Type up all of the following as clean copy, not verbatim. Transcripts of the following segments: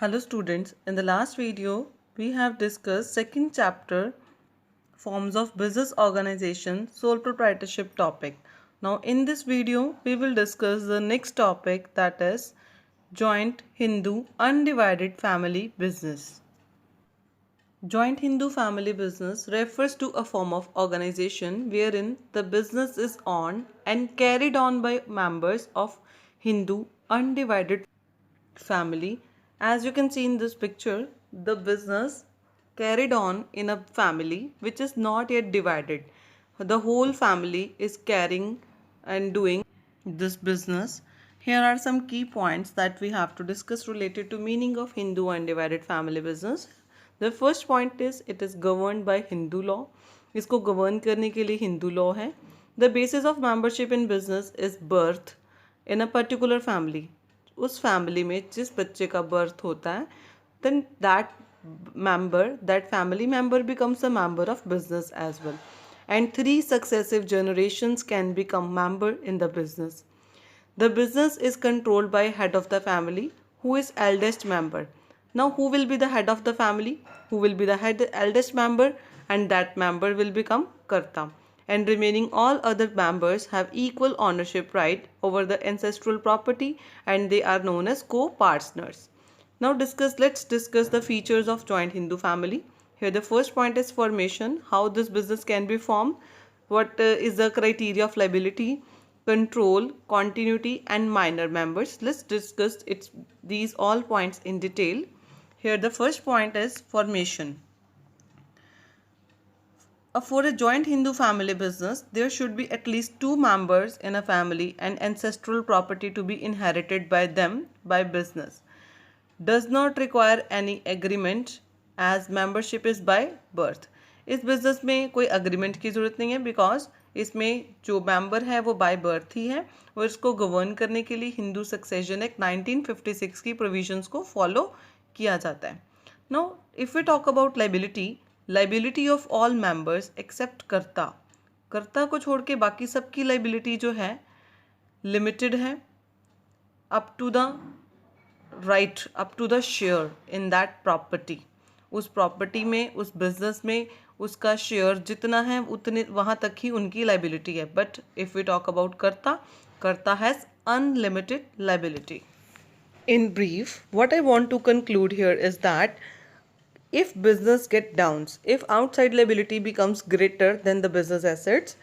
Hello students, in the last video we have discussed second chapter forms of business organization sole proprietorship topic. Now in this video we will discuss the next topic, that is joint Hindu undivided family business. Joint Hindu family business refers to a form of organization wherein the business is owned and carried on by members of Hindu undivided family. As you can see in this picture, the business carried on in a family which is not yet divided. The whole family is carrying and doing this business. Here are some key points that we have to discuss related to meaning of Hindu undivided family business. The first point is it is governed by Hindu law. इसको govern करने के लिए Hindu law है. The basis of membership in business is birth in a particular family. उस family में जिस बच्चे का बर्थ होता है then that family member becomes a member of business as well, and 3 successive generations can become member in the business. The business is controlled by head of the family who is eldest member. Now who will be the head of the family? Who will be the eldest member, and that member will become Karta. And remaining all other members have equal ownership right over the ancestral property and they are known as co-partners. Now let's discuss the features of joint Hindu family. Here the first point is formation, how this business can be formed, what is the criteria of liability, control, continuity and minor members. Let's discuss these all points in detail. Here the first point is formation. For a joint Hindu family business, there should be at least 2 members in a family and ancestral property to be inherited by them by business. Does not require any agreement as membership is by birth. इस business में कोई agreement की ज़रूरत नहीं है because इसमें जो member है वो बाय बर्थ ही है और इसको गवर्न करने के लिए हिंदू सक्सेशन एक्ट 1956 की प्रोविजंस को फॉलो किया जाता है. Now if we talk about liability of all members except karta को छोड़ के बाकी सबकी लाइबिलिटी जो है लिमिटेड है up to the share in that property. उस प्रॉपर्टी में, उस बिजनेस में उसका शेयर जितना है उतने वहाँ तक ही उनकी लाइबिलिटी है. But if we talk about karta has unlimited liability. In brief, what I want to conclude here is that if business get downs, if outside liability becomes greater than the business assets,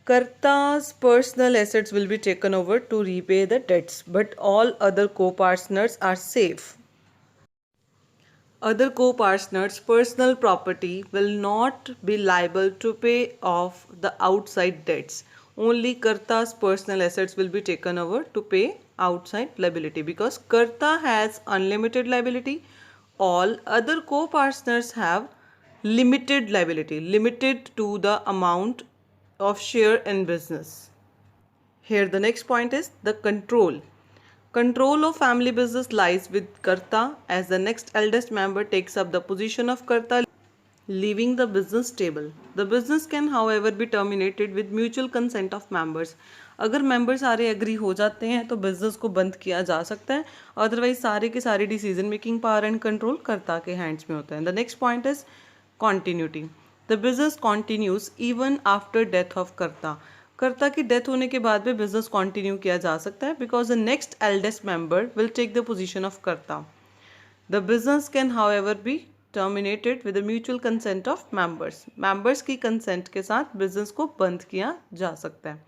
Karta's personal assets will be taken over to repay the debts, but all other co-partners are safe. Other co-partners' personal property will not be liable to pay off the outside debts. Only Karta's personal assets will be taken over to pay outside liability because Karta has unlimited liability. All other co-partners have limited liability, limited to the amount of share in business. Here the next point is the control. Control of family business lies with Karta as the next eldest member takes up the position of Karta, leaving the business stable. The business can however be terminated with mutual consent of members. अगर member सारे agree हो जाते हैं तो business को बंद किया जा सकता है, अदरवाइज सारे के सारे decision making power and control कर्ता के हैंड्स में होता है. The next point is continuity. The business continues even after death of कर्ता की डेथ होने के बाद भी बिजनेस कंटिन्यू किया जा सकता है because the next eldest member will take the position of karta. The business can however be terminated with the mutual consent of members की कंसेंट के साथ बिजनेस को बंद किया जा सकता है.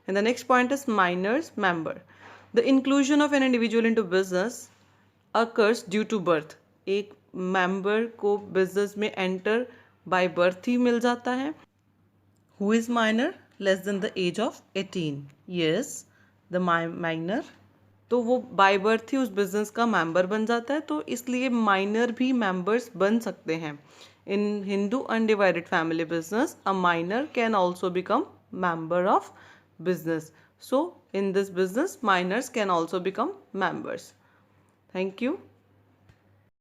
And the next point is minors member. The inclusion of an individual into business occurs due to birth. एक मेंबर को बिजनेस में एंटर बाय बर्थ ही मिल जाता है. Who is minor? Less than the age of 18. Yes, the minor तो वो bye birth ही उस बिजनेस का मेंबर बन जाता है, तो इसलिए माइनर भी मेंबर्स बन सकते हैं. In Hindu undivided family business a minor can also become member of business. So in this business minors can also become members. Thank you.